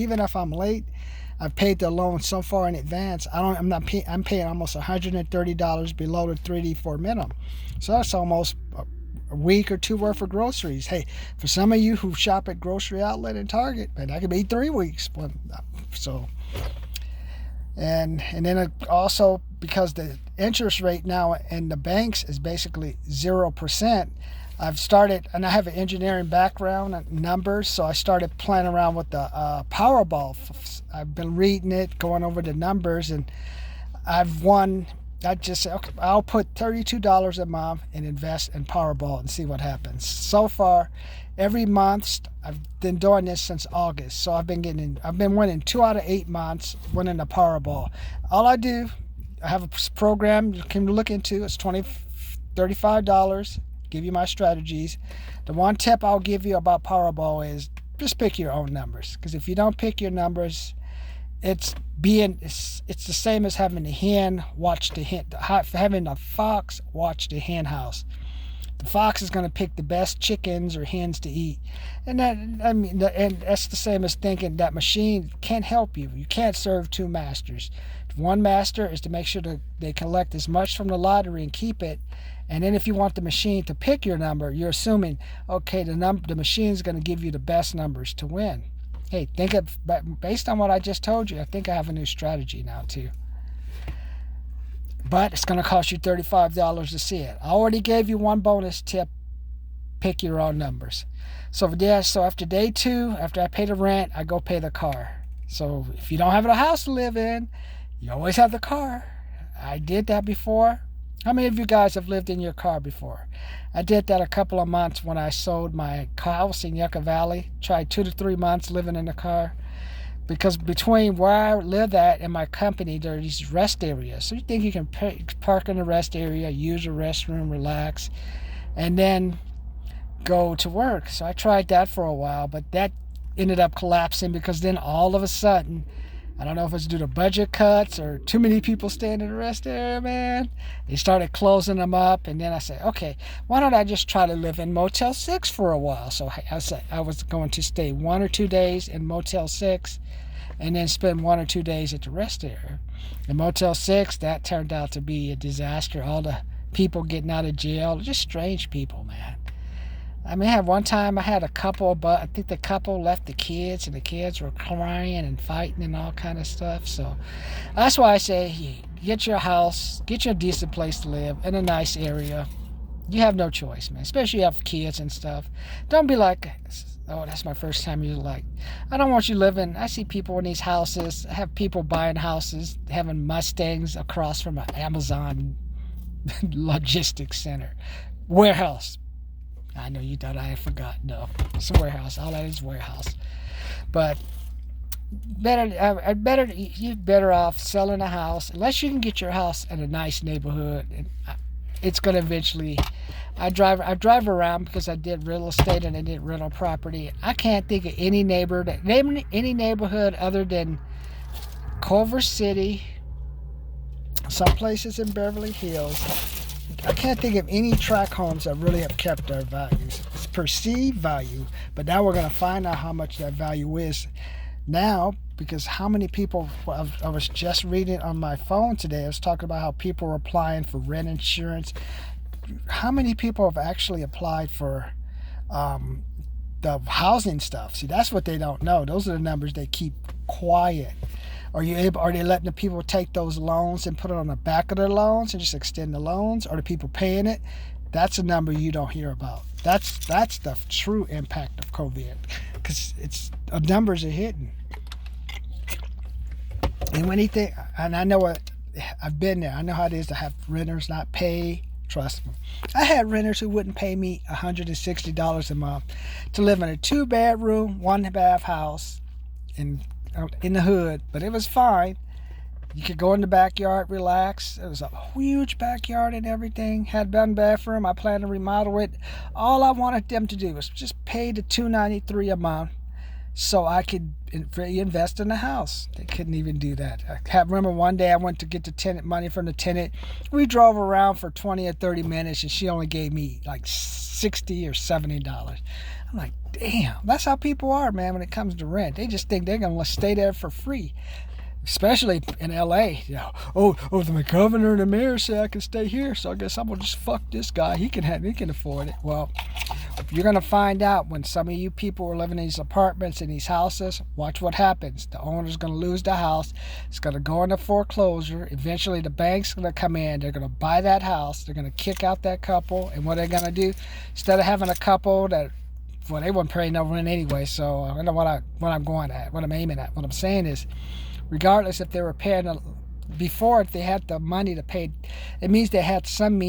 even if I'm late, I've paid the loan so far in advance. I'm paying almost $130 below the 3D4 minimum. So that's almost a week or two worth of groceries. Hey, for some of you who shop at Grocery Outlet and Target, man, that could be 3 weeks. So, and then it also, because the interest rate now in the banks is basically 0%. I've started, and I have an engineering background and numbers, so I started playing around with the Powerball. I've been reading it, going over the numbers, and I've won. I just said, okay, I'll put $32 a month and invest in Powerball and see what happens. So far, every month, I've been doing this since August, so I've been winning 2 out of 8 months, winning the Powerball. All I do, I have a program you can look into. It's $35. Give you my strategies. The one tip I'll give you about Powerball is just pick your own numbers, because if you don't pick your numbers, it's the same as having the hen watch the hen, having a fox watch the hen house. The fox is going to pick the best chickens or hens to eat, and that's the same as thinking that machine can't help you. You can't serve two masters. One master is to make sure that they collect as much from the lottery and keep it. And then if you want the machine to pick your number, you're assuming, okay, the machine is going to give you the best numbers to win. Hey, based on what I just told you, I think I have a new strategy now too. But it's going to cost you $35 to see it. I already gave you one bonus tip. Pick your own numbers. So after day 2, after I pay the rent, I go pay the car. So if you don't have a house to live in, you always have the car. I did that before. How many of you guys have lived in your car before? I did that a couple of months when I sold my house in Yucca Valley. Tried 2 to 3 months living in the car. Because between where I live at and my company, there are these rest areas. So you think you can park in the rest area, use a restroom, relax, and then go to work. So I tried that for a while, but that ended up collapsing because then all of a sudden, I don't know if it's due to budget cuts or too many people staying in the rest area, man. They started closing them up, and then I said, okay, why don't I just try to live in Motel 6 for a while? So I said I was going to stay 1 or 2 days in Motel 6 and then spend 1 or 2 days at the rest area. In Motel 6, that turned out to be a disaster. All the people getting out of jail, just strange people, man. I mean, one time I had a couple, but I think the couple left the kids, and the kids were crying and fighting and all kind of stuff. So that's why I say, get your house, get you a decent place to live in a nice area. You have no choice, man, especially if you have kids and stuff. Don't be like, oh, that's my first time. You're like, I don't want you living. I see people in these houses. I have people buying houses, having Mustangs across from an Amazon logistics center. Warehouse. I know you thought I had forgotten. No, it's a warehouse. All that is warehouse. But you're better off selling a house, unless you can get your house in a nice neighborhood. And it's going to eventually. I drive around because I did real estate and I did rental property. I can't think of any neighborhood other than Culver City, some places in Beverly Hills. I can't think of any tract homes that really have kept their values. It's perceived value, but now we're going to find out how much that value is now, because how many people, I was just reading on my phone today, I was talking about how people are applying for rent insurance. How many people have actually applied for the housing stuff? See, that's what they don't know. Those are the numbers they keep quiet. Are they letting the people take those loans and put it on the back of their loans and just extend the loans? Are the people paying it? That's a number you don't hear about. That's the true impact of COVID, because the numbers are hidden. And and I know what, I've been there. I know how it is to have renters not pay. Trust me. I had renters who wouldn't pay me $160 a month to live in a 2-bedroom, 1-bath house in the hood, but it was fine. You could go in the backyard, relax. It was a huge backyard and everything. Had one bathroom. I planned to remodel it. All I wanted them to do was just pay the $293 a month so I could invest in the house. They couldn't even do that. I remember one day I went to get the tenant money from the tenant. We drove around for 20 or 30 minutes and she only gave me like $60 or $70. I'm like, damn, that's how people are, man, when it comes to rent. They just think they're going to stay there for free. Especially in LA, the governor and the mayor say I can stay here, so I guess I'm gonna just fuck this guy. He can afford it. Well, you're gonna find out when some of you people are living in these apartments, in these houses. Watch what happens. The owner's gonna lose the house. It's gonna go into foreclosure. Eventually, the bank's gonna come in. They're gonna buy that house. They're gonna kick out that couple, and what they're gonna do, instead of having a couple that, well, they wouldn't pay no rent anyway. So I know what I'm going at, what I'm aiming at. What I'm saying is, regardless if they were paying before, if they had the money to pay, it means they had some means